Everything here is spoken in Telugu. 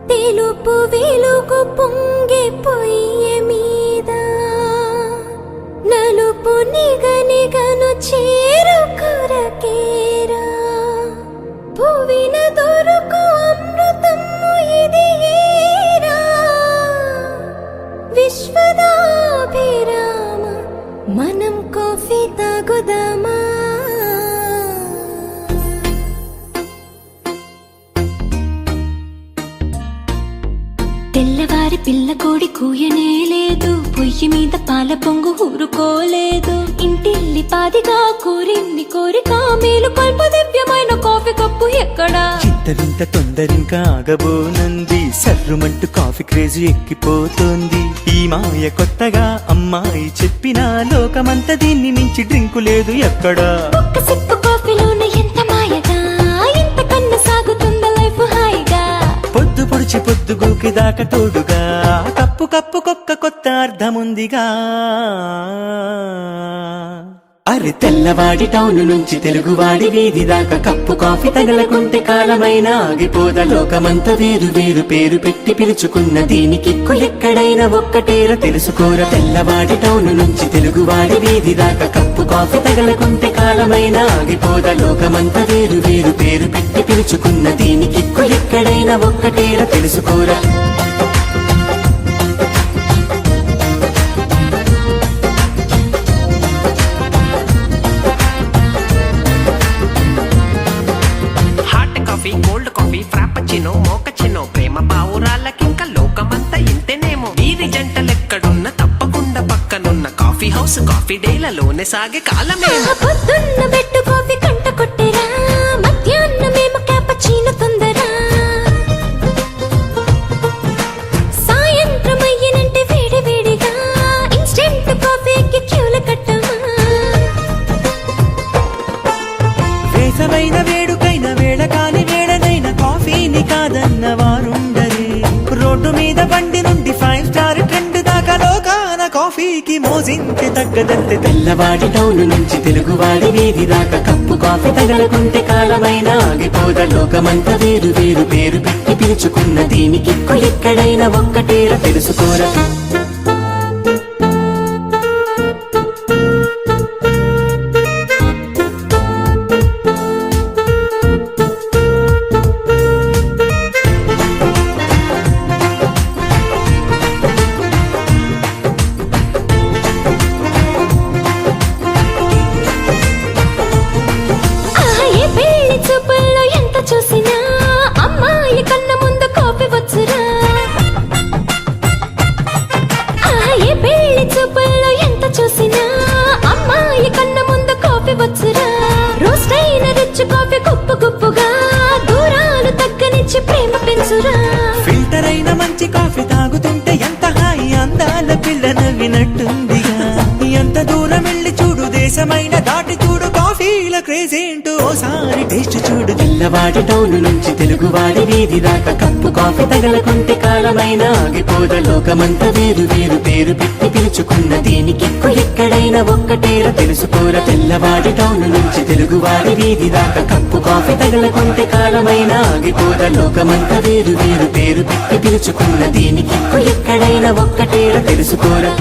తెలుపు వెలుగు పొంగే పొయ్య మీద నలుపు నిగనిగను చేరు కొరకేరా భువిన దొరకు అమృతము ఇది ఏరా విశ్వదాభిరామ మనం కాఫీ తాగుదామా తెల్లవారి పిల్ల కోడి కూయనే లేదు పొయ్యి మీద పాల పొంగు ఊరుకోలేదు ఇంటిల్లి పాదిగా కోరింది కోరిక మేలు కల్ప దివ్యమైన కాఫీ కప్పు ఎక్కడా ఇంత వింత తొందరింకా ఆగబోనంది సర్రుమంటూ కాఫీ క్రేజ్ ఎక్కిపోతోంది ఈ మాయ కొత్తగా అమ్మాయి చెప్పిన లోకమంతా దీన్ని మించి డ్రింకు లేదు ఎక్కడా ఒక్క సిప్పు కాఫీలోన ఎంత మాయగా ఇంత కన్నా సాగుతుందా లైఫ్ హాయిగా పొద్దు పొడిచి పొద్దు గూకి దాకా తోడుగా కప్పు కప్పుకొక్క కొత్త అర్థముందిగా అరే తెల్లవాడి టౌన్ నుంచి తెలుగువాడి వీధి దాకా కప్పు కాఫీ తగలకుంటే కాలమైన ఆగిపోద లోకమంతా వేరు వేరు పేరు పెట్టి పిలుచుకున్న దీనికిక్కు ఎక్కడైనా ఒక్కటేర తెలుసుకోర తెల్లవాడి టౌన్ నుంచి తెలుగువాడి వీధి దాకా కప్పు కాఫీ తగలకుంటే కాలమైన ఆగిపోద లోకమంతా వేరు వేరు పేరు పెట్టి పిలుచుకున్న దీనికిక్కు ఎక్కడైనా ఒక్కటేర తెలుసుకోరా కోల్డ్ కాఫీ ఫ్రాపచినో మోకచినో ప్రేమ పావురాలకింక లోకమంతా ఇంతేనేమో వీరి జంటలెక్కడున్న తప్పకుండా పక్కనున్న కాఫీ హౌస్ కాఫీ డేలలోనే సాగే కాలమేమో పొద్దున్న బెట్టు కాఫీ కంట కొట్టేరా మధ్యాహ్నమేమో క్యాపచీనో తొందరా సాయంత్రం అయ్యినంటే వేడి వేడిగా ఇన్స్టెంట్ కాఫీకి క్యూల కట్టమా వేసమైన వేడుకైన వేళ కాని వేళనైన కాఫీని కాదన్న వారుండరే రోడ్డు మీద బండి నుండి 5 స్టార్ ట్రెండ్ దాకా లోకాన కాఫీకి మోజింతే తగ్గదంతే తెల్లవాడి టౌన్ నుంచి తెలుగువాడి వీధి దాకా కప్పు కాఫీ తగలకుంటే కాలమైన ఆగిపోద లోకమంతా వేరు వేరు పేరు పెట్టి పిలుచుకున్న దీనికిక్కు ఎక్కడైనా ఒక్కటేర తెలుసుకోరా ఫిల్టర్ అయిన మంచి కాఫీ తాగుతుంటే ఎంత హాయి అందాల పిల్ల నవ్వినట్టుందిగా ఎంత దూరం వెళ్ళి చూడు దేశమైన దాటి చూడు కాఫీల క్రేజ్ ఏంటో ఓసారి టేస్ట్ చూడు తెల్లవాడి టౌన్ నుంచి తెలుగువాడి వీధి దాకా కప్పు కాఫీ తగలకుంటే కాలమైన ఆగిపోద లోకమంతా వేరు వేరు పేరు పెట్టి పిలుచుకున్న దీనికిక్కు ఎక్కడైనా ఒక్కటేర తెలుసుకోర తెల్లవాడి టౌన్ నుంచి తెలుగువాడి వీధి దాకా కప్పు కాఫీ తగలకుంటే కాలమైన ఆగిపోద లోకమంతా వేరు వేరు పేరు పెట్టి పిలుచుకున్న దీనికిక్కు ఎక్కడైనా ఒక్కటేర తెలుసుకోరా